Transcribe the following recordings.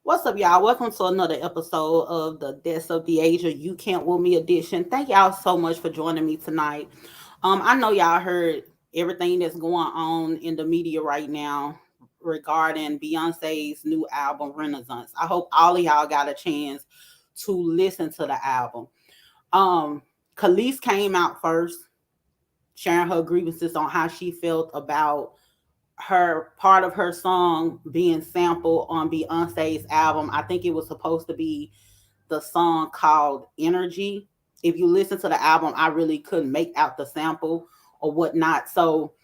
What's up, y'all? Welcome to another episode of the Deaths of the Asia You Can't Will Me edition. Thank y'all so much for joining me tonight. I know y'all heard everything that's going on in the media right now regarding Beyonce's new album Renaissance. I hope all of y'all got a chance to listen to the album. Um, Kelis came out first, sharing her grievances on how she felt about her part of her song being sampled on Beyonce's album. I think it was supposed to be the song called Energy. If you listen to the album, I really couldn't make out the sample or whatnot. So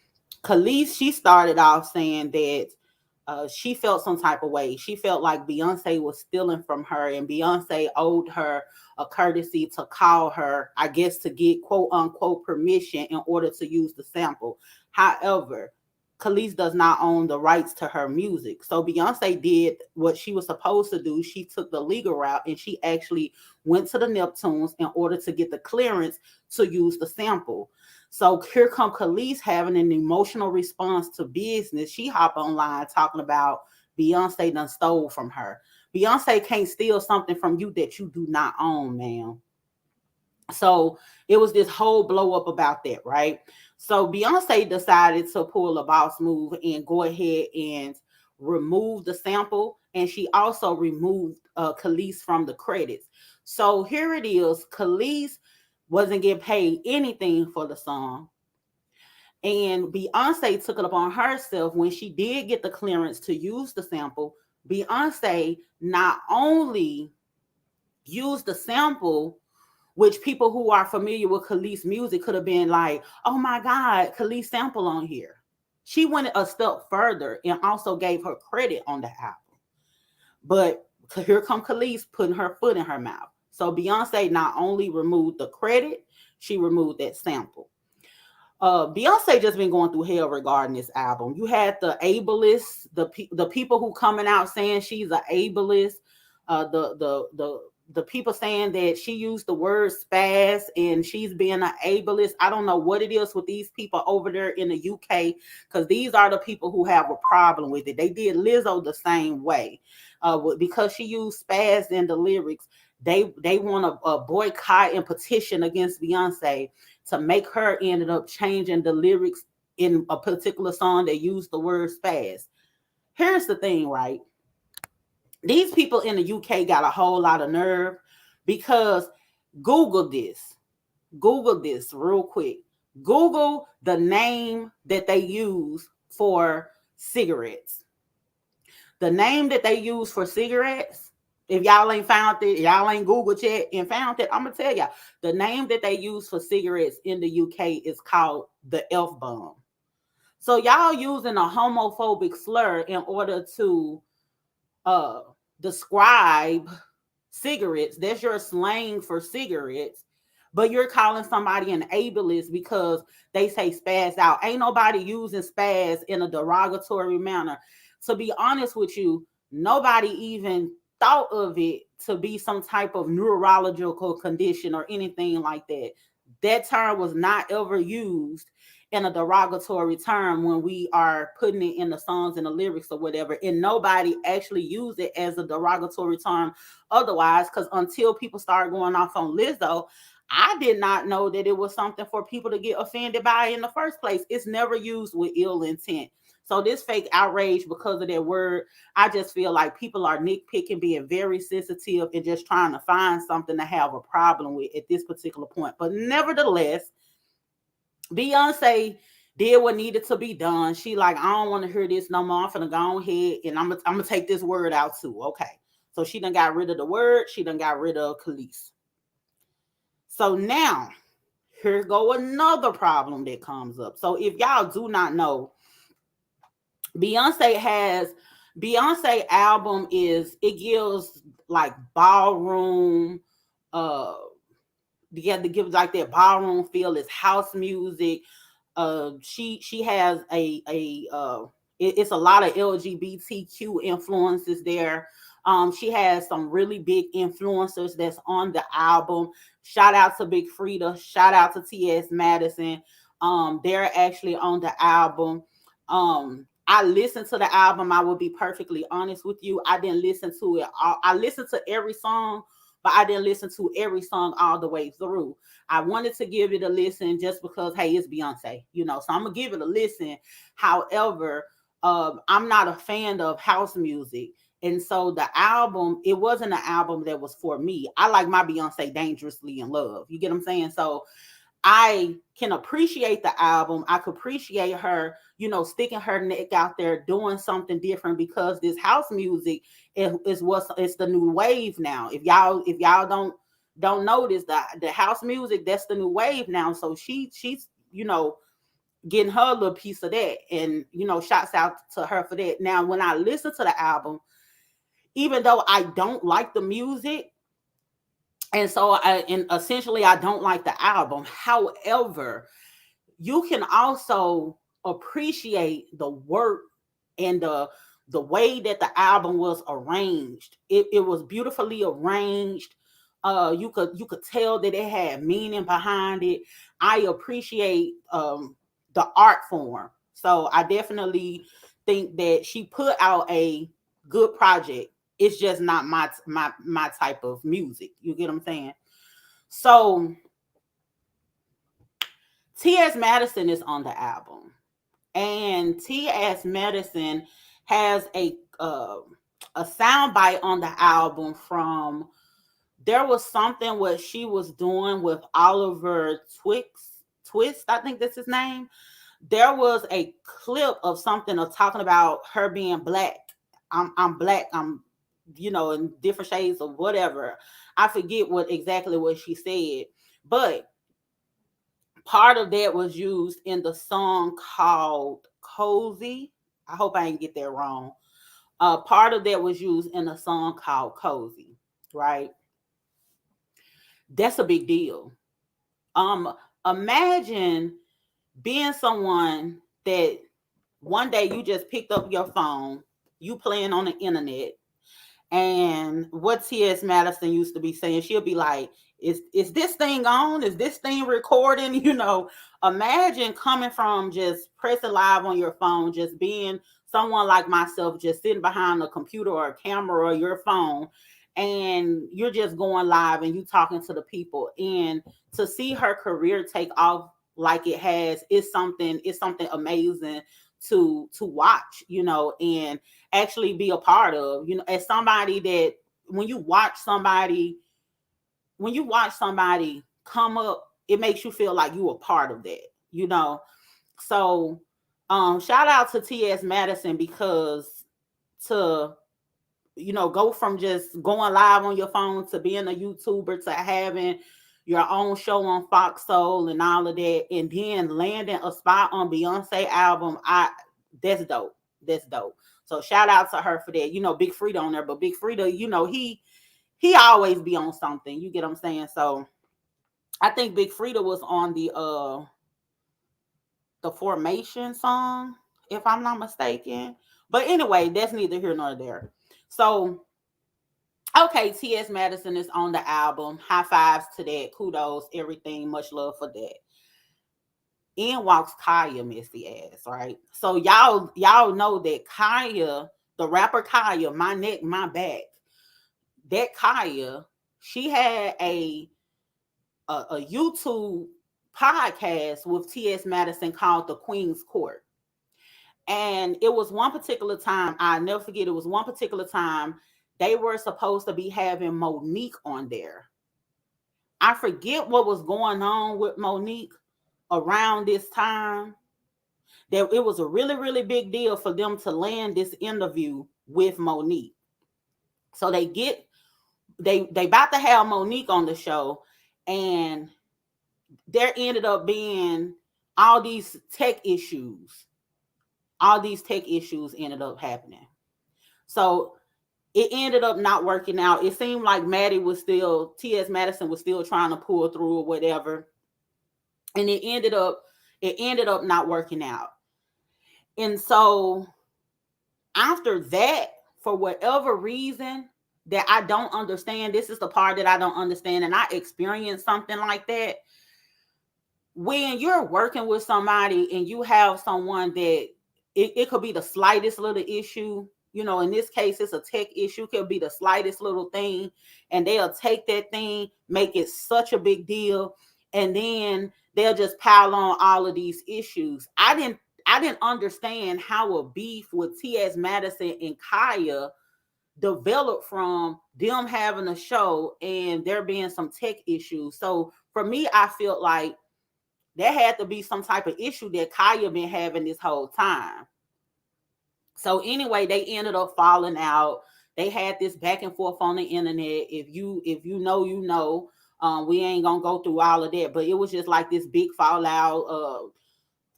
Kelis, she started off saying that she felt some type of way. She felt like Beyonce was stealing from her, and Beyonce owed her a courtesy to call her, I guess, to get quote unquote permission in order to use the sample. However, Kelis does not own the rights to her music. So Beyonce did what she was supposed to do. She took the legal route and she actually went to the Neptunes in order to get the clearance to use the sample. So here come Kelis having an emotional response to business. She hop online talking about Beyonce done stole from her. Beyonce can't steal something from you that you do not own, man. So it was this whole blow up about that, right? So Beyonce decided to pull a boss move and go ahead and remove the sample, and she also removed Kelis from the credits. So here it is: Kelis wasn't getting paid anything for the song, and Beyonce took it upon herself when she did get the clearance to use the sample. Beyonce not only used the sample, which people who are familiar with Kelis music could have been like, oh my God, Kelis sample on here. She went a step further and also gave her credit on the album. But here come Kelis putting her foot in her mouth. So Beyonce not only removed the credit, she removed that sample. Beyonce just been going through hell regarding this album. You had the ableists, the people who coming out saying she's an ableist, the people saying that she used the word spaz and she's being an ableist. I don't know what it is with these people over there in the UK, because these are the people who have a problem with it. They did Lizzo the same way, because she used spaz in the lyrics. They want to boycott and petition against Beyonce to make her ended up changing the lyrics in a particular song that used the word spaz. Here's the thing, right? These people in the UK got a whole lot of nerve, because Google this. Google this real quick. Google the name that they use for cigarettes. The name that they use for cigarettes, if y'all ain't found it, y'all ain't Googled yet and found it, I'm going to tell y'all. The name that they use for cigarettes in the UK is called the F bomb. So y'all using a homophobic slur in order to uh describe cigarettes. That's your slang for cigarettes, but you're calling somebody an ableist because they say spaz out. Ain't nobody using spaz in a derogatory manner. To be honest with you, nobody even thought of it to be some type of neurological condition or anything like that. That term was not ever used in a derogatory term when we are putting it in the songs and the lyrics or whatever, and nobody actually used it as a derogatory term otherwise, because until people started going off on Lizzo, I did not know that it was something for people to get offended by in the first place. It's never used with ill intent. So this fake outrage because of that word, I just feel like people are nitpicking, being very sensitive, and just trying to find something to have a problem with at this particular point. But nevertheless, Beyonce did what needed to be done. She like, I don't want to hear this no more. I'm finna go ahead and I'm gonna take this word out too. Okay. So she done got rid of the word. She done got rid of Kelis. So now, here go another problem that comes up. So if y'all do not know, Beyonce album it gives like ballroom, you have to give like that ballroom feel. It's house music. She has it's a lot of LGBTQ influences there. She has some really big influencers that's on the album. Shout out to Big Frida. Shout out to TS Madison. They're actually on the album. I listened to the album. I will be perfectly honest with you. I didn't listen to it all. I listened to every song, but I didn't listen to every song all the way through. I wanted to give it a listen just because, hey, it's Beyonce, so I'm gonna give it a listen. However, I'm not a fan of house music. And so the album, it wasn't an album that was for me. I like my Beyonce dangerously in love. You get what I'm saying? So I can appreciate the album. I could appreciate her, sticking her neck out there, doing something different, because this house music is what's it's the new wave now. If y'all don't notice that the house music, that's the new wave now. So she's getting her little piece of that, and shouts out to her for that. Now, when I listen to the album, even though I don't like the music, and essentially I don't like the album. However, you can also appreciate the work and the way that the album was arranged. It was beautifully arranged. You could tell that it had meaning behind it. I appreciate the art form. So I definitely think that she put out a good project. It's just not my type of music. You get what I'm saying? So TS Madison is on the album, and TS Madison has a sound bite on the album from, there was something what she was doing with Oliver Twist, I think that's his name. There was a clip of something of talking about her being black. I'm black. I'm in different shades of whatever. I forget exactly what she said, but part of that was used in the song called Cozy. I hope I didn't get that wrong. Part of that was used in a song called Cozy, right? That's a big deal. Imagine being someone that one day you just picked up your phone, you playing on the internet, and what T.S. Madison used to be saying, she'll be like, is this thing on? Is this thing recording? Imagine coming from just pressing live on your phone, just being someone like myself, just sitting behind a computer or a camera or your phone, and you're just going live and you talking to the people. And to see her career take off like it has is something amazing to watch, and actually be a part of, as somebody that when you watch somebody come up, it makes you feel like you a part of that. So shout out to TS Madison, because to go from just going live on your phone to being a YouTuber to having your own show on Fox Soul and all of that, and then landing a spot on Beyonce album, that's dope. That's dope. So shout out to her for that. Big Frida on there, but Big Frida, he always be on something. You get what I'm saying? So I think Big Frida was on the Formation song, if I'm not mistaken. But anyway, that's neither here nor there. So okay, T.S. Madison is on the album. High fives to that. Kudos, everything. Much love for that. In walks Khia, messy ass, right? So y'all know that Khia, the rapper Khia, my neck, my back. That Khia, she had a YouTube podcast with T.S. Madison called The Queen's Court. And it was one particular time, I never forget, it was one particular time they were supposed to be having Monique on there. I forget what was going on with Monique around this time. That it was a really, really big deal for them to land this interview with Monique. So they about to have Monique on the show, and there ended up being all these tech issues. All these tech issues ended up happening. So it ended up not working out. It seemed like T.S. Madison was still trying to pull through or whatever. And it ended up not working out. And so after that, for whatever reason that I don't understand, this is the part that I don't understand, and I experienced something like that. When you're working with somebody and you have someone that it could be the slightest little issue. In this case, it's a tech issue, could be the slightest little thing, and they'll take that thing, make it such a big deal, and then they'll just pile on all of these issues. I didn't understand how a beef with TS Madison and Khia developed from them having a show and there being some tech issues. So for me, I felt like there had to be some type of issue that Khia been having this whole time. So anyway, they ended up falling out. They had this back and forth on the internet. If you know, you know. We ain't gonna go through all of that, but it was just like this big fallout.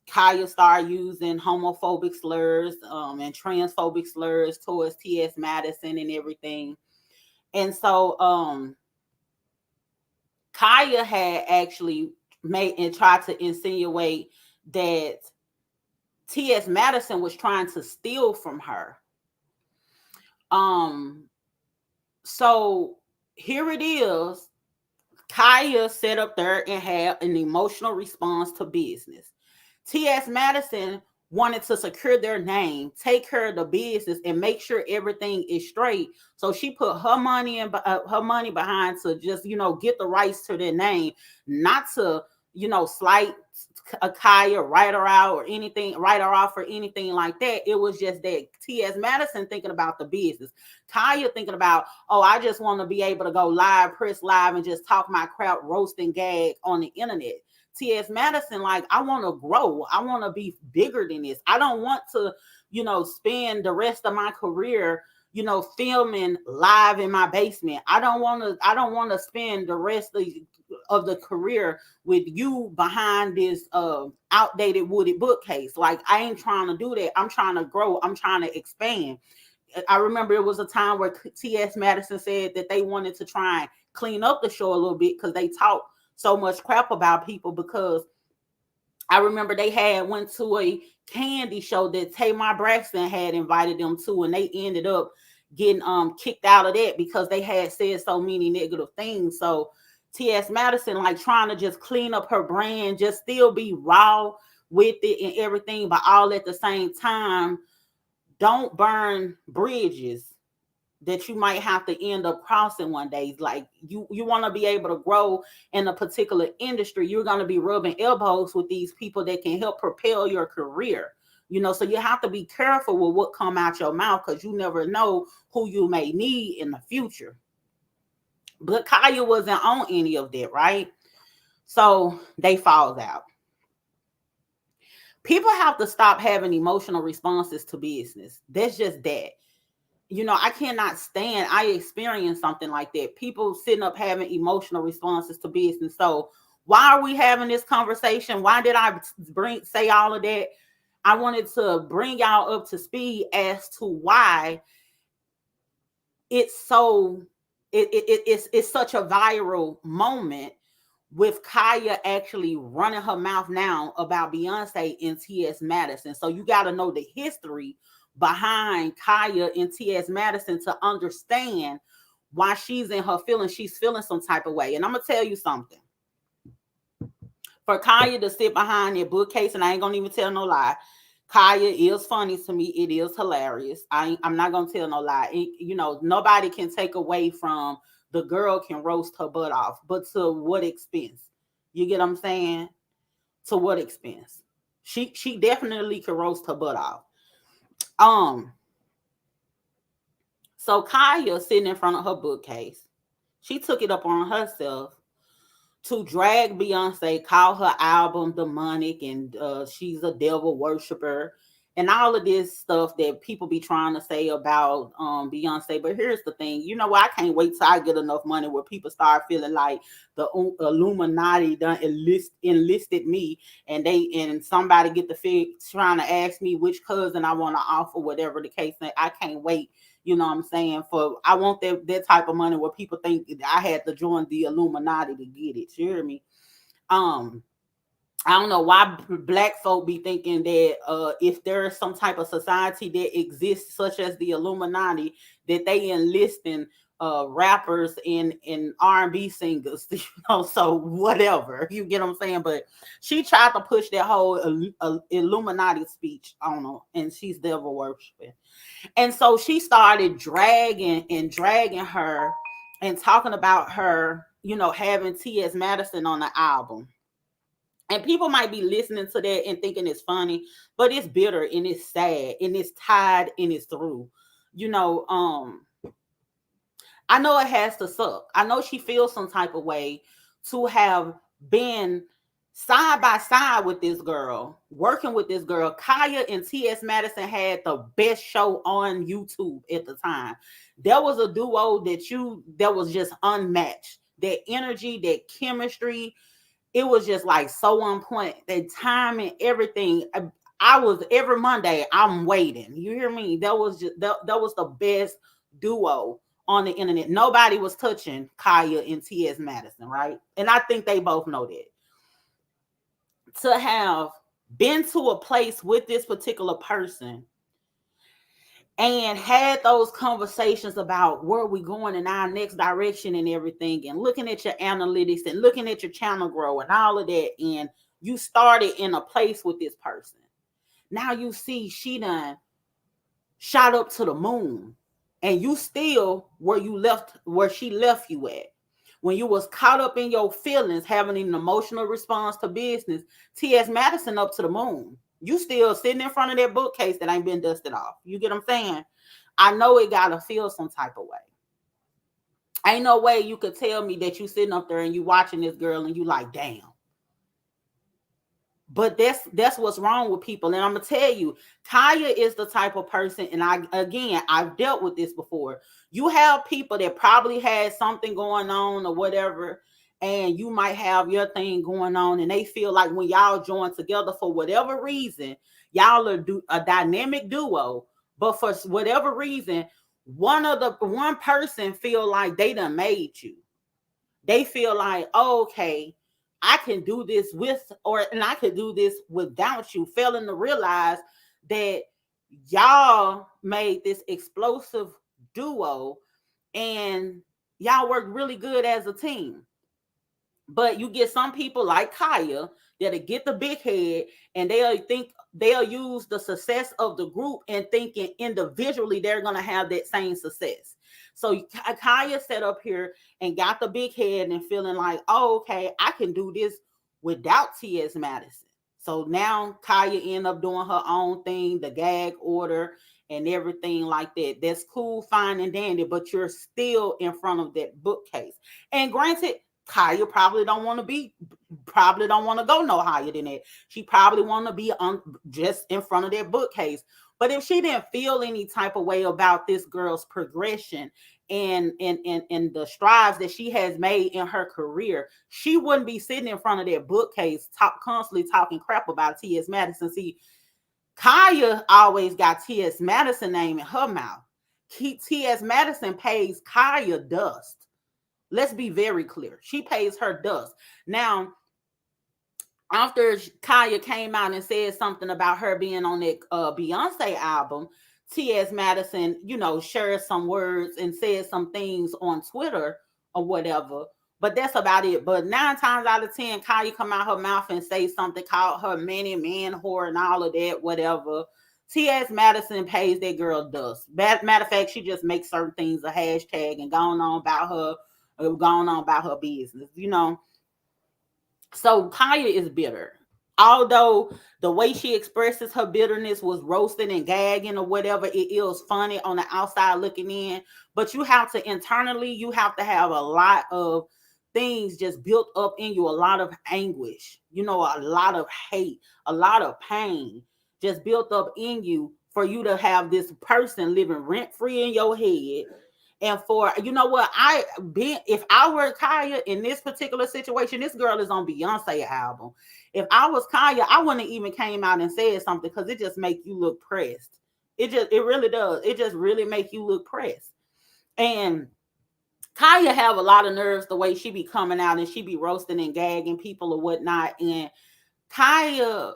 Khia started using homophobic slurs and transphobic slurs towards TS Madison and everything. And so Khia had actually made and tried to insinuate that TS Madison was trying to steal from her. So here it is. Khia sat up there and had an emotional response to business. TS Madison wanted to secure their name, take care of the business, and make sure everything is straight. So she put her money behind to just get the rights to their name, not to slight a Khia, write her out or anything, write her off or anything like that. It was just that TS Madison thinking about the business, Khia thinking about, oh, I just want to be able to go live, press live, and just talk my crowd, roast and gag on the internet. TS Madison, like, I want to grow. I want to be bigger than this. I don't want to, spend the rest of my career, filming live in my basement. I don't want to spend the rest of the career with you behind this outdated wooded bookcase. Like, I ain't trying to do that. I'm trying to grow. I'm trying to expand. I remember it was a time where TS Madison said that they wanted to try and clean up the show a little bit because they talk so much crap about people. Because I remember they went to a candy show that Tamar Braxton had invited them to, and they ended up getting kicked out of that because they had said so many negative things. So TS Madison, like, trying to just clean up her brand, just still be raw with it and everything, but all at the same time, don't burn bridges that you might have to end up crossing one day. Like, you want to be able to grow in a particular industry. You're going to be rubbing elbows with these people that can help propel your career. So you have to be careful with what come out your mouth, because you never know who you may need in the future. But Khia wasn't on any of that, right? So they falls out. People have to stop having emotional responses to business. That's just that. I cannot stand, I experienced something like that. People sitting up having emotional responses to business. So why are we having this conversation? Why did I say all of that? I wanted to bring y'all up to speed as to why it's so it's such a viral moment with Khia actually running her mouth now about Beyonce and TS Madison. So you got to know the history behind Khia and TS Madison to understand why she's in her feelings. She's feeling some type of way. And I'm going to tell you something. For Khia to sit behind that bookcase, and I ain't going to even tell no lie, Khia is funny to me. It is hilarious. I'm not going to tell no lie. Nobody can take away from the girl can roast her butt off, but to what expense? You get what I'm saying? To what expense? She definitely can roast her butt off. So Khia sitting in front of her bookcase, she took it up on herself to drag Beyonce, call her album demonic, and she's a devil worshiper, and all of this stuff that people be trying to say about Beyonce. But here's the thing, I can't wait till I get enough money where people start feeling like the Illuminati done enlisted me, and somebody get the fig trying to ask me which cousin I want to offer, whatever the case. I can't wait. You know what I'm saying? I want that type of money where people think I had to join the Illuminati to get it. You hear me? I don't know why black folk be thinking that if there is some type of society that exists, such as the Illuminati, that they enlisting rappers and R&B singers, so whatever, you get what I'm saying. But she tried to push that whole Illuminati speech on her, and she's devil worshiping. And so she started dragging her and talking about her, having TS Madison on the album. And people might be listening to that and thinking it's funny, but it's bitter and it's sad and it's tied and it's through. You know, I know it has to suck. I know she feels some type of way to have been side by side with this girl, working with this girl. Khia and TS Madison had the best show on YouTube at the time. There was a duo that was just unmatched. That energy, that chemistry, it was just like so on point. That time and everything. I was every Monday, I'm waiting. You hear me? That was the best duo on the internet. Nobody was touching Khia and TS Madison, right? And I think they both know that. To have been to a place with this particular person and had those conversations about where we going in our next direction and everything, and looking at your analytics and looking at your channel grow and all of that, and you started in a place with this person. Now you see she done shot up to the moon, and you still where she left you at. When you was caught up in your feelings, having an emotional response to business, T.S. Madison up to the moon. You still sitting in front of that bookcase that ain't been dusted off. You get what I'm saying? I know it gotta feel some type of way. Ain't no way you could tell me that you sitting up there and you watching this girl and you like, damn. But that's what's wrong with people. And I'm gonna tell you, Khia is the type of person, and I've dealt with this before. You have people that probably had something going on or whatever, and you might have your thing going on, and they feel like when y'all join together for whatever reason, y'all are a dynamic duo. But for whatever reason, one person feel like they done made you. They feel like, oh, okay, I can do this and I can do this without you, failing to realize that y'all made this explosive duo and y'all work really good as a team. But you get some people like Khia that'll get the big head and they'll use the success of the group and thinking individually they're going to have that same success. So Khia sat up here and got the big head and feeling like, oh, okay, I can do this without T.S. Madison. So now Khia end up doing her own thing, the gag order and everything like that. That's cool, fine, and dandy, but you're still in front of that bookcase. And granted, Khia probably don't want to go no higher than that. She probably want to be just in front of that bookcase. But if she didn't feel any type of way about this girl's progression and the strides that she has made in her career, she wouldn't be sitting in front of that bookcase constantly talking crap about T.S. Madison. See, Khia always got T.S. Madison name in her mouth. T.S. Madison pays Khia dust. Let's be very clear. She pays her dust. Now, after Khia came out and said something about her being on that Beyonce album, T.S. Madison, shared some words and said some things on Twitter or whatever. But that's about it. But 9 times out of 10, Khia come out her mouth and say something, called her man whore and all of that, whatever. T.S. Madison pays that girl dust. Matter of fact, she just makes certain things a hashtag and going on about her business, So Khia is bitter. Although the way she expresses her bitterness was roasting and gagging or whatever, it is funny on the outside looking in. But you have to have a lot of things just built up in you, a lot of anguish, a lot of hate, a lot of pain just built up in you for you to have this person living rent free in your head. And for, if I were Khia in this particular situation, this girl is on Beyonce album. If I was Khia, I wouldn't have even came out and said something because it just make you look pressed. It really does. It just really make you look pressed. And Khia have a lot of nerves the way she be coming out and she be roasting and gagging people or whatnot. And Khia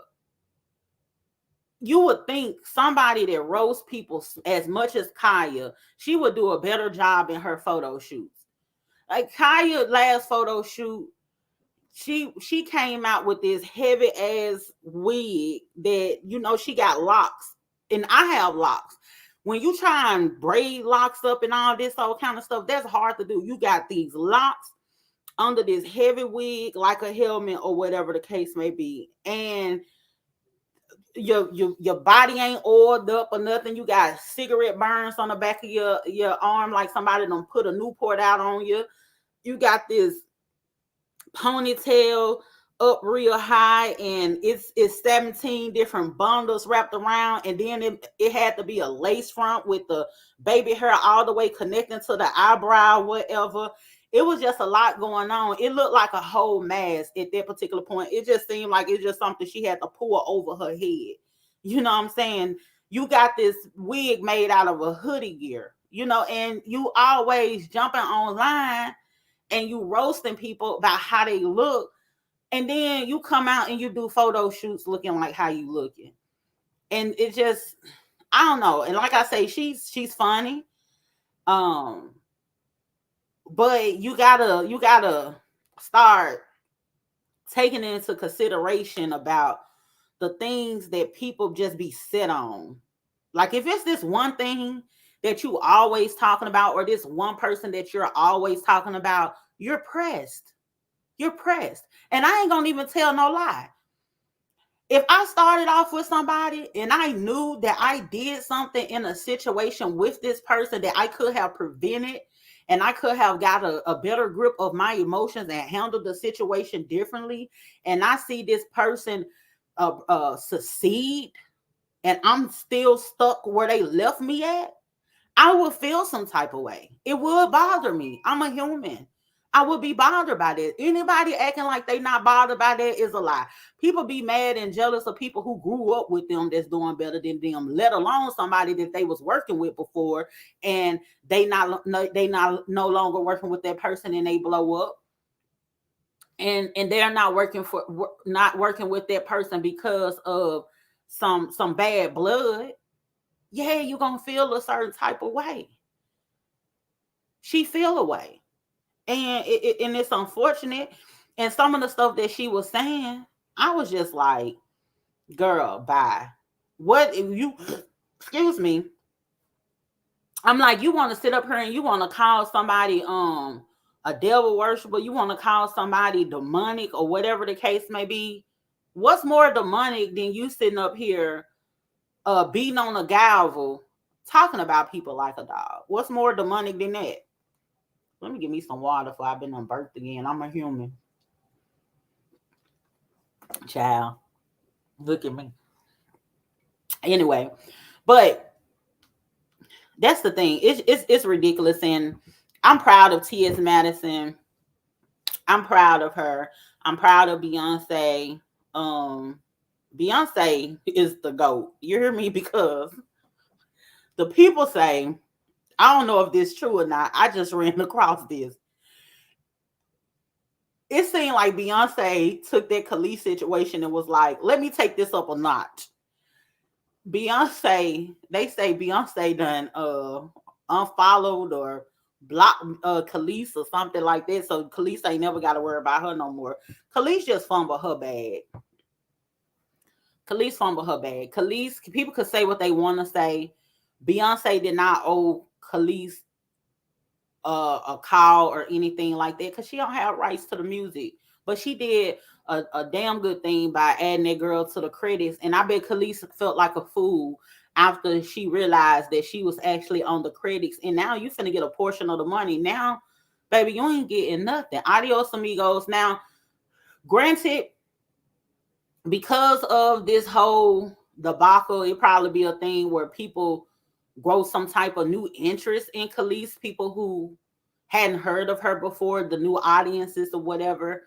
you would think somebody that roasts people as much as Khia, she would do a better job in her photo shoots. Like Khia last photo shoot, she came out with this heavy ass wig that, she got locks, and I have locks. When you try and braid locks up and all this all kind of stuff, that's hard to do. You got these locks under this heavy wig like a helmet or whatever the case may be, and your body ain't oiled up or nothing. You got cigarette burns on the back of your arm, like somebody done put a Newport out on you. You got this ponytail up real high, and it's 17 different bundles wrapped around, and then it had to be a lace front with the baby hair all the way connecting to the eyebrow, whatever. It was just a lot going on. It looked like a whole mask at that particular point. It just seemed like it's just something she had to pull over her head. You know what I'm saying? You got this wig made out of a hoodie gear, and you always jumping online and you roasting people about how they look, and then you come out and you do photo shoots looking like how you looking. And it just, I don't know. And like I say, she's funny. But you gotta start taking into consideration about the things that people just be set on. Like if it's this one thing that you always talking about, or this one person that you're always talking about, you're pressed. You're pressed. And I ain't gonna even tell no lie. If I started off with somebody and I knew that I did something in a situation with this person that I could have prevented, and I could have got a better grip of my emotions and handled the situation differently, and I see this person succeed and I'm still stuck where they left me at, I would feel some type of way. It would bother me. I'm a human. I would be bothered by that. Anybody acting like they not bothered by that is a lie. People be mad and jealous of people who grew up with them that's doing better than them, let alone somebody that they was working with before, and they not no longer working with that person and they blow up. And they're not working with that person because of some bad blood. Yeah, you're gonna feel a certain type of way. She feel a way. And it's unfortunate. And some of the stuff that she was saying, I was just like, girl, bye. What if you, excuse me, I'm like, you want to sit up here and you want to call somebody a devil worshiper, you want to call somebody demonic or whatever the case may be. What's more demonic than you sitting up here beating on a gavel talking about people like a dog? What's more demonic than that? Let me get me some water before I've been unbirthed again. I'm a human. Child. Look at me. Anyway, but that's the thing. It's ridiculous. And I'm proud of TS Madison. I'm proud of her. I'm proud of Beyonce. Beyonce is the GOAT. You hear me? Because the people say, I don't know if this is true or not. I just ran across this. It seemed like Beyonce took that Kelis situation and was like, let me take this up a notch. Beyonce, they say Beyonce done unfollowed or blocked Kelis or something like that. So Kelis ain't never got to worry about her no more. Kelis just fumbled her bag. Kelis fumbled her bag. Kelis, people could say what they want to say. Beyonce did not owe Kelis a call or anything like that because she don't have rights to the music. But she did a damn good thing by adding that girl to the credits. And I bet Kelis felt like a fool after she realized that she was actually on the credits. And now you finna get a portion of the money. Now, baby, you ain't getting nothing. Adios, amigos. Now, granted, because of this whole debacle, it probably be a thing where people grow some type of new interest in Kelis. People who hadn't heard of her before, the new audiences or whatever,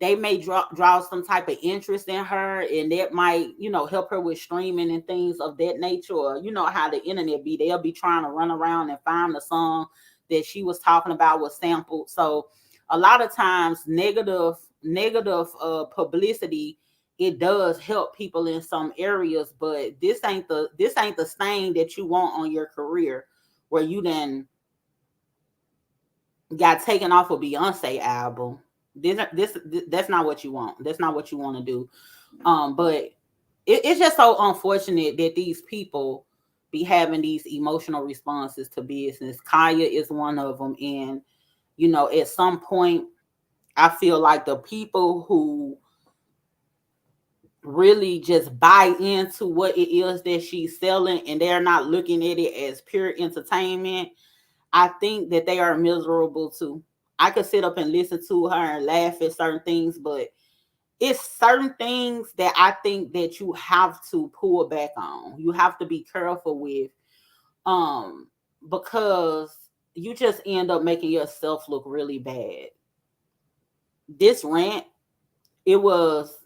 they may draw some type of interest in her, and that might, help her with streaming and things of that nature. Or how the internet be, they'll be trying to run around and find the song that she was talking about was sampled. So a lot of times negative publicity it does help people in some areas, but this ain't the stain that you want on your career, where you then got taken off a Beyonce album. This that's not what you want. That's not what you want to do. But it's just so unfortunate that these people be having these emotional responses to business. Khia is one of them, and at some point, I feel like the people who really just buy into what it is that she's selling, and they're not looking at it as pure entertainment, I think that they are miserable too. I could sit up and listen to her and laugh at certain things, but it's certain things that I think that you have to pull back on. You have to be careful with, um, because you just end up making yourself look really bad. This rant, it was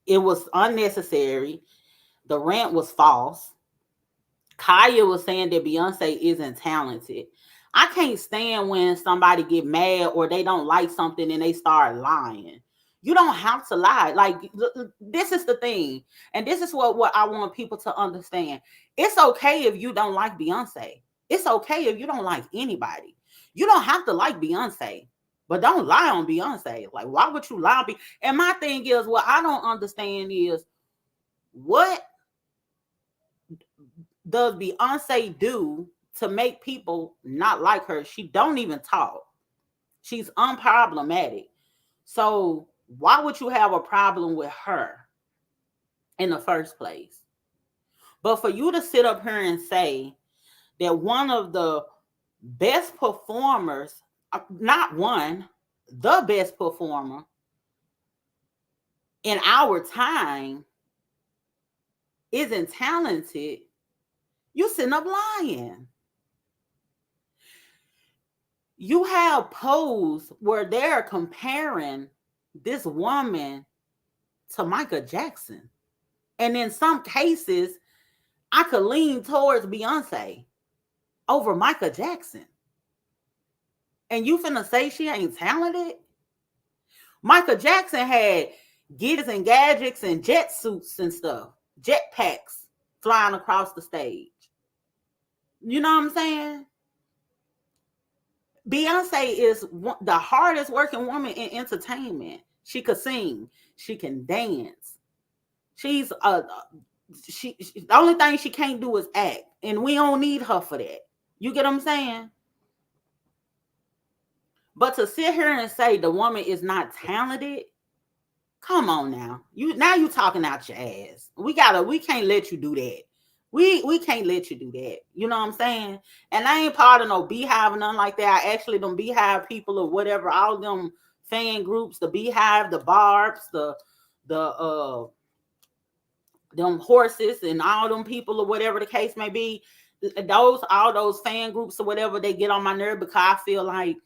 it was unnecessary. The rant was false. Khia was saying that Beyonce isn't talented. I can't stand when somebody get mad or they don't like something and they start lying. You don't have to lie. Like, this is the thing, and this is what I want people to understand. It's okay if you don't like Beyonce. It's okay if you don't like anybody. You don't have to like Beyonce, but don't lie on Beyonce. Like, why would you lie on And my thing is, what I don't understand is, what does Beyonce do to make people not like her? She don't even talk. She's unproblematic. So why would you have a problem with her in the first place? But for you to sit up here and say that one of the best performers, not one, the best performer in our time isn't talented, you sitting up lying. You have posts where they're comparing this woman to Michael Jackson. And in some cases, I could lean towards Beyonce over Michael Jackson. And you finna say she ain't talented? Michael Jackson had gears and gadgets and jet suits and stuff, jet packs flying across the stage. You know what I'm saying? Beyonce is the hardest working woman in entertainment. She could sing, she can dance. She's the only thing she can't do is act, and we don't need her for that. You get what I'm saying? But to sit here and say the woman is not talented, come on now. You talking out your ass. We can't let you do that. We can't let you do that. You know what I'm saying? And I ain't part of no Beehive or nothing like that. I actually them Beehive people or whatever, all them fan groups, the Beehive, the Barbs, the them horses and all them people or whatever the case may be. All those fan groups or whatever, they get on my nerve, because I feel like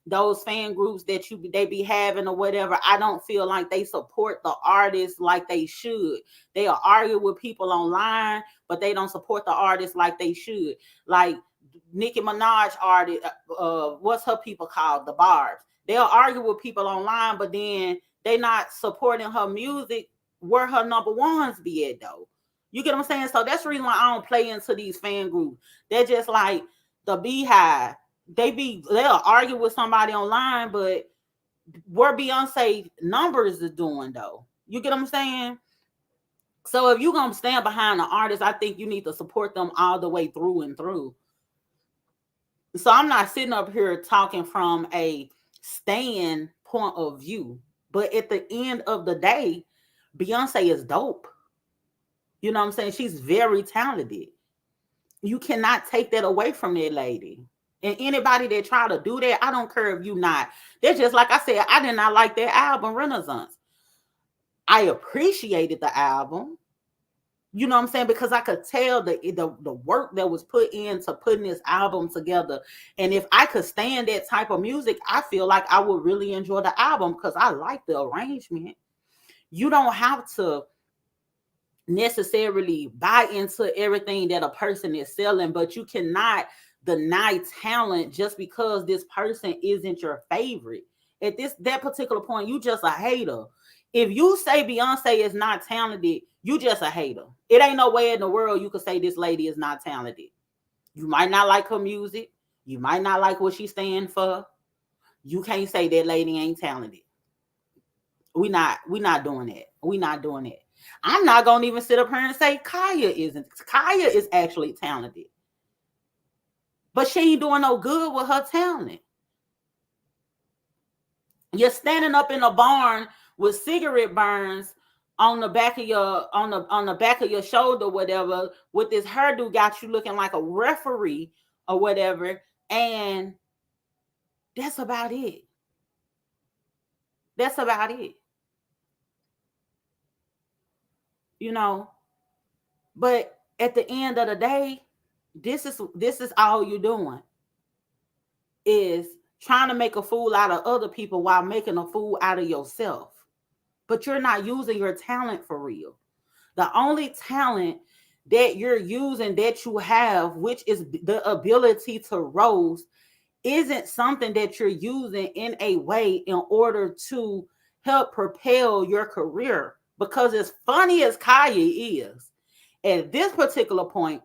those fan groups that they be having or whatever, I don't feel like they support the artists like they should. They'll argue with people online, but they don't support the artists like they should. Like Nicki Minaj artist, what's her people called? The Barbs. They'll argue with people online, but then they not supporting her music where her number ones be at, though. You get what I'm saying? So that's the reason why I don't play into these fan groups. They're just like the Beehive. They'll argue with somebody online, but where Beyonce numbers is doing, though. You get what I'm saying? So if you're gonna stand behind the artist, I think you need to support them all the way through and through. So I'm not sitting up here talking from a stand point of view, but at the end of the day, Beyonce is dope. You know what I'm saying? She's very talented. You cannot take that away from that lady. And anybody that try to do that, I don't care if you not. They're just like I said, I did not like that album, Renaissance. I appreciated the album. You know what I'm saying? Because I could tell the work that was put into putting this album together. And if I could stand that type of music, I feel like I would really enjoy the album because I like the arrangement. You don't have to necessarily buy into everything that a person is selling, but you cannot deny talent just because this person isn't your favorite. At that particular point, you just a hater. If you say Beyonce is not talented, you just a hater. It ain't no way in the world you could say this lady is not talented. You might not like her music. You might not like what she stands for. You can't say that lady ain't talented. We not doing that. We not doing that. I'm not gonna even sit up here and say Khia isn't. Khia is actually talented, but she ain't doing no good with her talent. You're standing up in a barn with cigarette burns on the back of your on the back of your shoulder, whatever, with this hairdo got you looking like a referee or whatever, and that's about it. That's about it. You know, but at the end of the day, this is all you're doing is trying to make a fool out of other people while making a fool out of yourself. But you're not using your talent for real. The only talent that you're using that you have, which is the ability to roast, isn't something that you're using in a way in order to help propel your career. Because as funny as Khia is, at this particular point,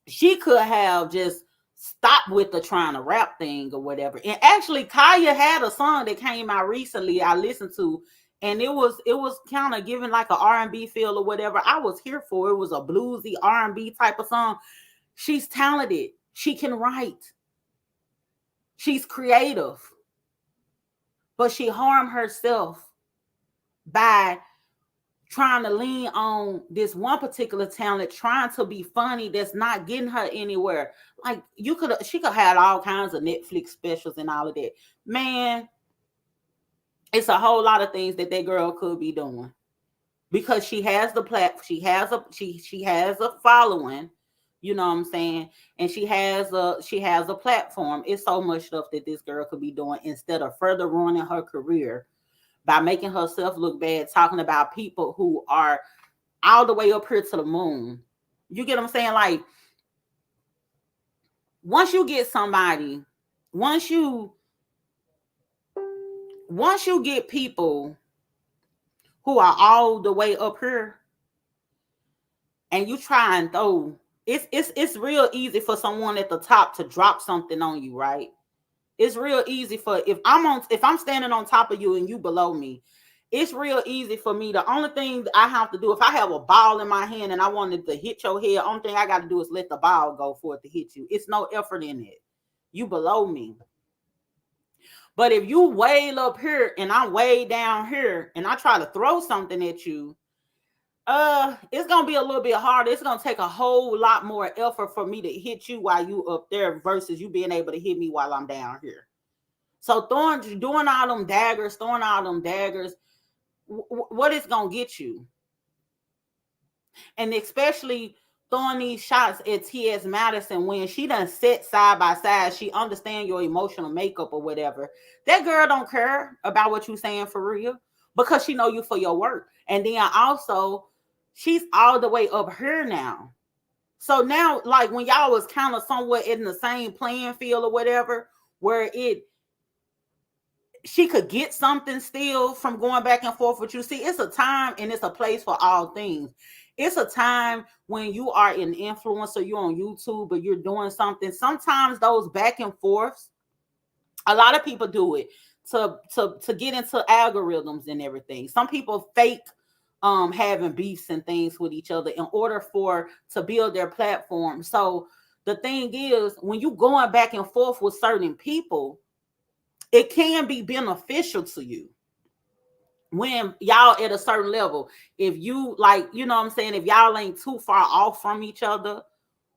she could have just stopped with the trying to rap thing or whatever. And actually, Khia had a song that came out recently I listened to, and it was kind of giving like an R&B feel or whatever. I was here for it. It was a bluesy R&B type of song. She's talented. She can write. She's creative. But she harmed herself by trying to lean on this one particular talent, trying to be funny that's not getting her anywhere. Like she could have all kinds of Netflix specials and all of that. Man, it's a whole lot of things that girl could be doing because she has the she has a following, you know what I'm saying? And she has a platform. It's so much stuff that this girl could be doing instead of further ruining her career by making herself look bad, talking about people who are all the way up here to the moon. You get what I'm saying? Like, once you get somebody, once you get people who are all the way up here and you try and throw, it's real easy for someone at the top to drop something on you, right? It's real easy for if I'm standing on top of you and you below me, it's real easy for me. The only thing I have to do, if I have a ball in my hand and I wanted to hit your head, only thing I got to do is let the ball go for it to hit you. It's no effort in it. You below me. But if you way up here and I'm way down here and I try to throw something at you, it's gonna be a little bit harder. It's gonna take a whole lot more effort for me to hit you while you up there versus you being able to hit me while I'm down here. So doing all them daggers, what it's gonna get you? And especially throwing these shots at TS Madison when she done sit side by side, she understand your emotional makeup or whatever. That girl don't care about what you saying for real because she know you for your work. And then also, she's all the way up here now. So now, like when y'all was kind of somewhat in the same playing field or whatever, where she could get something still from going back and forth with you. See, it's a time and it's a place for all things. It's a time when you are an influencer, you're on YouTube, or you're doing something. Sometimes those back and forths, a lot of people do it to get into algorithms and everything. Some people fake having beefs and things with each other in order to build their platform. So the thing is, when you going back and forth with certain people, it can be beneficial to you when y'all at a certain level. If you like, you know what I'm saying, if y'all ain't too far off from each other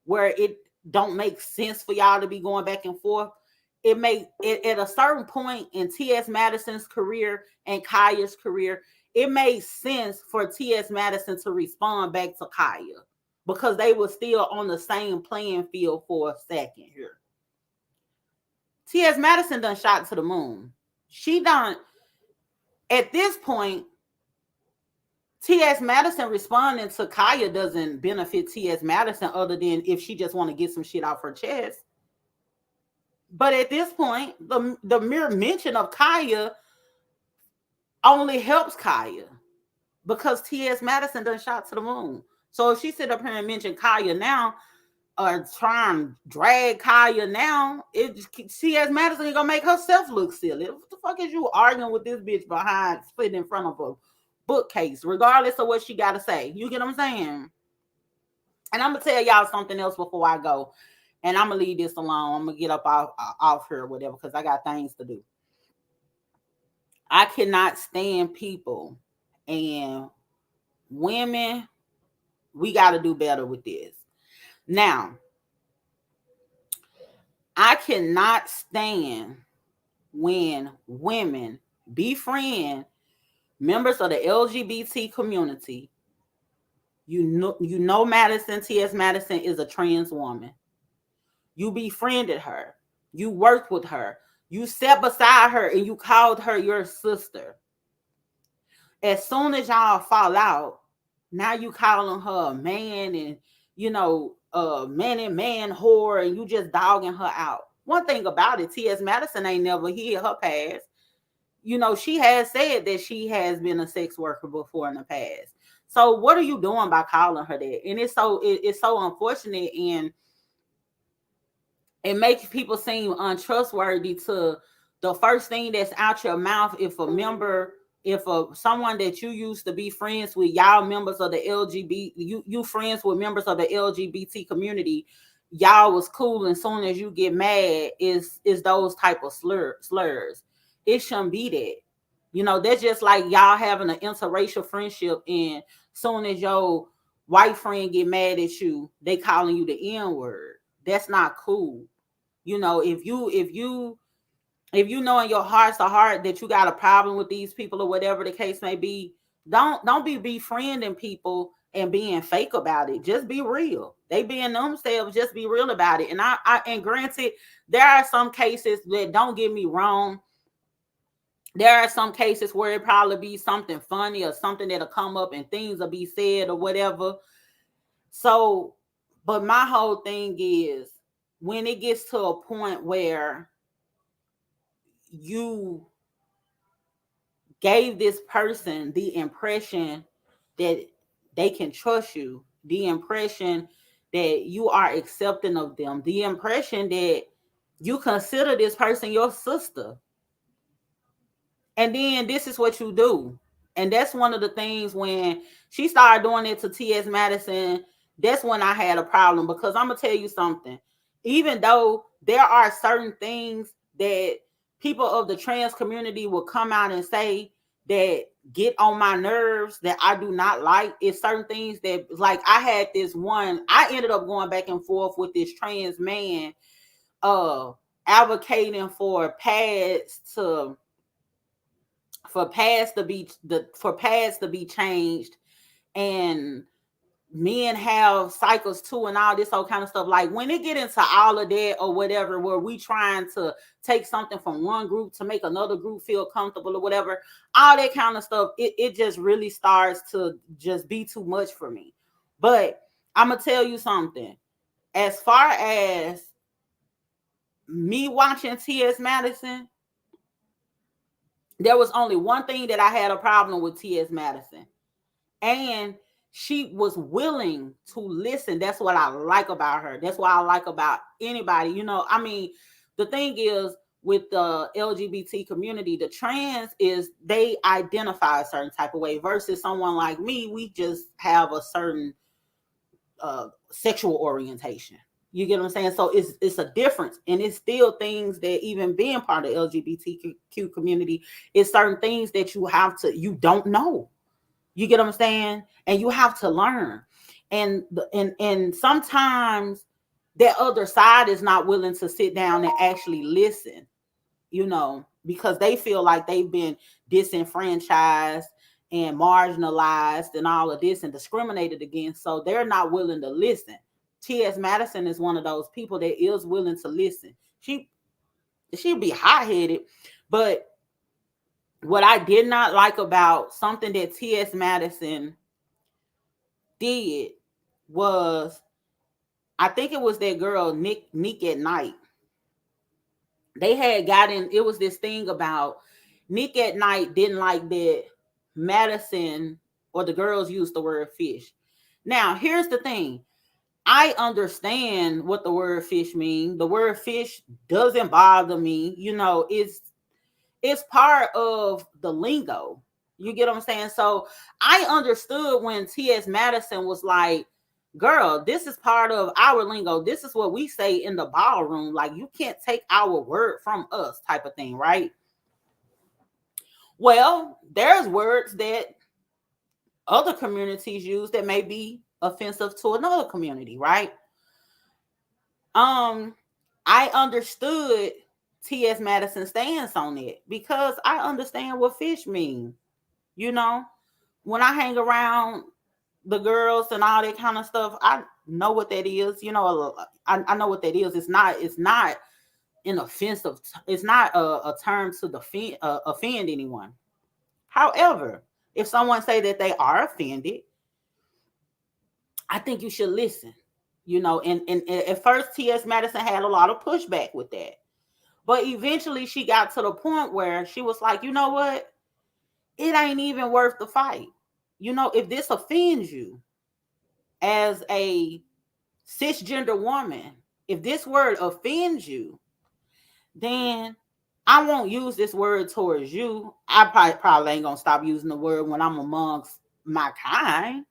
where it don't make sense for y'all to be going back and forth, it at a certain point in TS Madison's career and Khia's career, it made sense for TS Madison to respond back to Khia because they were still on the same playing field for a second here. TS Madison done shot to the moon. She done, at this point, TS Madison responding to Khia doesn't benefit TS Madison other than if she just want to get some shit off her chest. But at this point, the mere mention of Khia only helps Khia because TS Madison done shot to the moon. So if she sit up here and mention Khia now, or try and drag Khia now, TS Madison is gonna make herself look silly. What the fuck is you arguing with this bitch behind, sitting in front of a bookcase, regardless of what she gotta say? You get what I'm saying? And I'm gonna tell y'all something else before I go, and I'm gonna leave this alone. I'm gonna get up off here or whatever because I got things to do. I cannot stand people and women. We got to do better with this. Now, I cannot stand when women befriend members of the LGBT community. You know Madison, TS Madison is a trans woman. You befriended her. You worked with her. You sat beside her and you called her your sister. As soon as y'all fall out, now you calling her a man and man and man whore, and you just dogging her out. One thing about it, T.S. Madison ain't never hid her past. She has said that she has been a sex worker before in the past. So what are you doing by calling her that? And it's so unfortunate, and it makes people seem untrustworthy to the first thing that's out your mouth. If someone that you used to be friends with, y'all members of the LGBT, you friends with members of the LGBT community, y'all was cool, and soon as you get mad, is those type of slurs. It shouldn't be that. That's just like y'all having an interracial friendship, and soon as your white friend get mad at you, they calling you the N-word. That's not cool. If you know in your heart's to heart that you got a problem with these people or whatever the case may be, don't be befriending people and being fake about it. Just be real. They being themselves, just be real about it. And granted, there are some cases that, don't get me wrong, there are some cases where it probably be something funny or something that'll come up and things will be said or whatever. So, but my whole thing is, when it gets to a point where you gave this person the impression that they can trust you, the impression that you are accepting of them, the impression that you consider this person your sister, and then this is what you do. And that's one of the things, when she started doing it to T.S. Madison, that's when I had a problem, because I'm going to tell you something. Even though there are certain things that people of the trans community will come out and say that get on my nerves, that I do not like, it's certain things that, like, I had this one, I ended up going back and forth with this trans man, advocating for pads to be changed, and men have cycles too, and all this whole kind of stuff. Like, when it get into all of that or whatever, where we trying to take something from one group to make another group feel comfortable or whatever, all that kind of stuff, it just really starts to just be too much for me. But I'm gonna tell you something. As far as me watching T.S. Madison, there was only one thing that I had a problem with T.S. Madison, and she was willing to listen. That's what I like about her. That's what I like about anybody. The thing is, with the LGBT community, the trans is, they identify a certain type of way, versus someone like me, we just have a certain sexual orientation. You get what I'm saying? So it's a difference, and it's still things that, even being part of the LGBTQ community, is certain things that you don't know. You get what I'm saying? And you have to learn. And sometimes that other side is not willing to sit down and actually listen, because they feel like they've been disenfranchised and marginalized and all of this and discriminated against. So they're not willing to listen. T.S. Madison is one of those people that is willing to listen. She'll be hot-headed, but what I did not like about something that T.S. Madison did was, I think it was that girl, Nick at Night. They had gotten, it was this thing about Nick at Night didn't like that Madison or the girls used the word fish. Now, here's the thing. I understand what the word fish means. The word fish doesn't bother me. It's part of the lingo. You get what I'm saying? So I understood when TS Madison was like, girl, this is part of our lingo. This is what we say in the ballroom. Like, you can't take our word from us, type of thing, right? Well, there's words that other communities use that may be offensive to another community, right? I understood T.S. Madison's stance on it because I understand what fish mean. You know, when I hang around the girls and all that kind of stuff, I know what that is. I know what that is. It's not an offensive. It's not a term to offend anyone. However, if someone say that they are offended, I think you should listen. And at first T.S. Madison had a lot of pushback with that. But eventually she got to the point where she was like, you know what? It ain't even worth the fight. If this offends you as a cisgender woman, if this word offends you, then I won't use this word towards you. I probably ain't gonna stop using the word when I'm amongst my kind.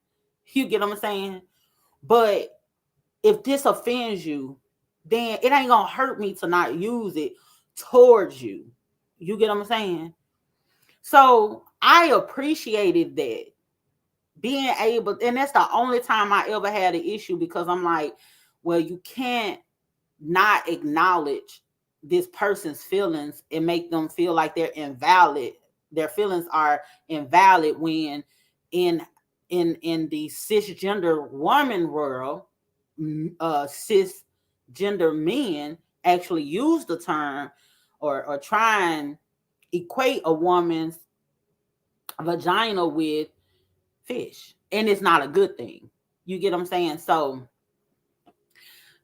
You get what I'm saying? But if this offends you, then it ain't gonna hurt me to not use it towards you. You get what I'm saying? So I appreciated that, being able, and that's the only time I ever had an issue, because I'm like, well, you can't not acknowledge this person's feelings and make them feel like they're invalid. Their feelings are invalid when in the cisgender woman world, cisgender men actually use the term or try and equate a woman's vagina with fish, and it's not a good thing. You get what I'm saying? So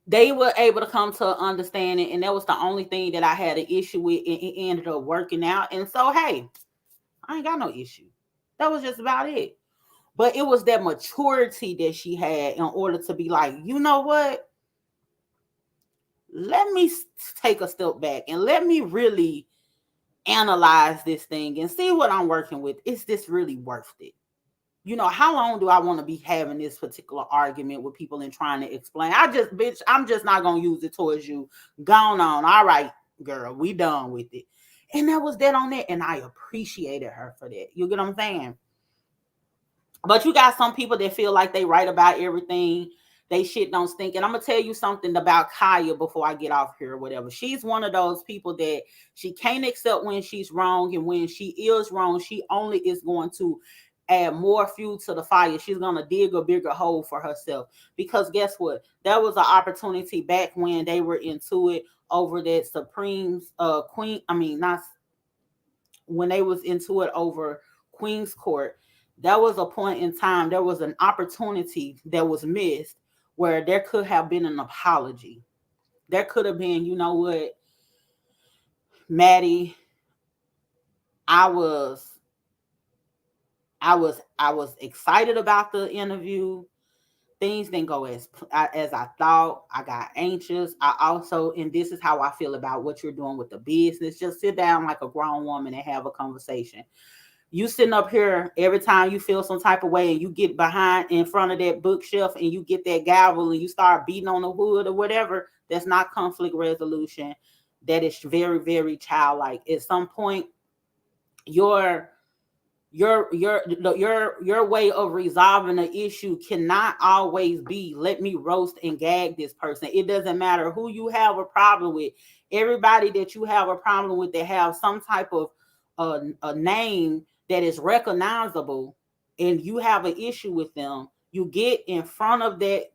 they were able to come to understanding, and that was the only thing that I had an issue with, and it ended up working out. And so, hey, I ain't got no issue. That was just about it. But it was that maturity that she had in order to be like, you know what? Let me take a step back and let me really analyze this thing and see what I'm working with. Is this really worth it? How long do I want to be having this particular argument with people and trying to explain? I'm just not going to use it towards you. Gone on. All right, girl, we done with it. And that was that on that. And I appreciated her for that. You get what I'm saying? But you got some people that feel like they right about everything. They shit don't stink. And I'm going to tell you something about Khia before I get off here or whatever. She's one of those people that she can't accept when she's wrong. And when she is wrong, she only is going to add more fuel to the fire. She's going to dig a bigger hole for herself. Because guess what? There was an opportunity back when they were into it over that Supreme's Queen. I mean, not when they was into it over Queen's Court. There was a point in time, there was an opportunity that was missed where there could have been an apology. There could have been, you know what, Maddie, I was excited about the interview. Things didn't go as I thought. I got anxious. I also, and this is how I feel about what you're doing with the business. Just sit down like a grown woman and have a conversation. You sitting up here every time you feel some type of way and you get behind in front of that bookshelf and you get that gavel and you start beating on the wood or whatever, that's not conflict resolution. That is very, very childlike. At some point, your way of resolving an issue cannot always be, let me roast and gag this person. It doesn't matter who you have a problem with. Everybody that you have a problem with, they have some type of a name that is recognizable, and you have an issue with them, you get in front of that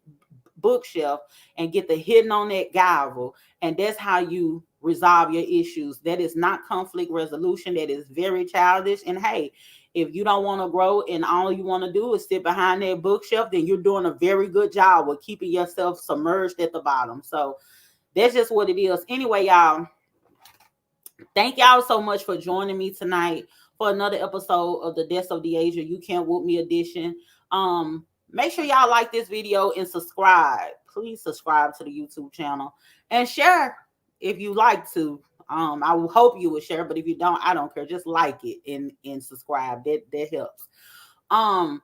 bookshelf and get the hitting on that gavel, and that's how you resolve your issues. That is not conflict resolution. That is very childish. And hey, if you don't want to grow and all you want to do is sit behind that bookshelf, then you're doing a very good job with keeping yourself submerged at the bottom. So that's just what it is. Anyway, y'all, Thank y'all so much for joining me tonight for another episode of the Deaths of the Asia You Can't Whoop Me edition. Make sure y'all like this video and subscribe. Please subscribe to the YouTube channel and share if you like to. I will hope you will share, but if you don't, I don't care. Just like it and subscribe. That helps. Um,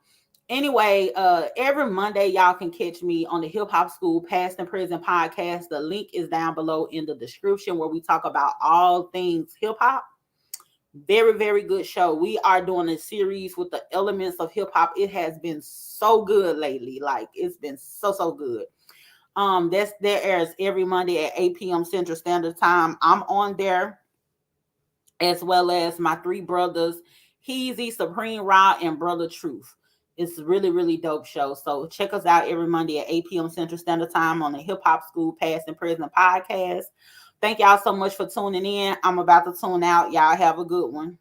anyway, every Monday y'all can catch me on the Hip Hop School Past and Present podcast. The link is down below in the description, where we talk about all things hip hop. Very, very good show. We are doing a series with the elements of hip hop. It has been so good lately. Like, it's been so good. That airs every Monday at 8 p.m. Central Standard Time. I'm on there, as well as my three brothers, Heezy, Supreme Raw, and Brother Truth. It's a really, really dope show. So check us out every Monday at 8 p.m. Central Standard Time on the Hip Hop School Past and Present podcast. Thank y'all so much for tuning in. I'm about to tune out. Y'all have a good one.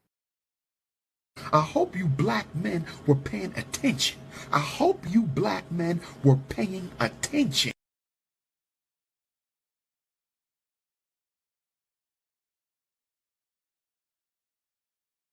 I hope you black men were paying attention. I hope you black men were paying attention.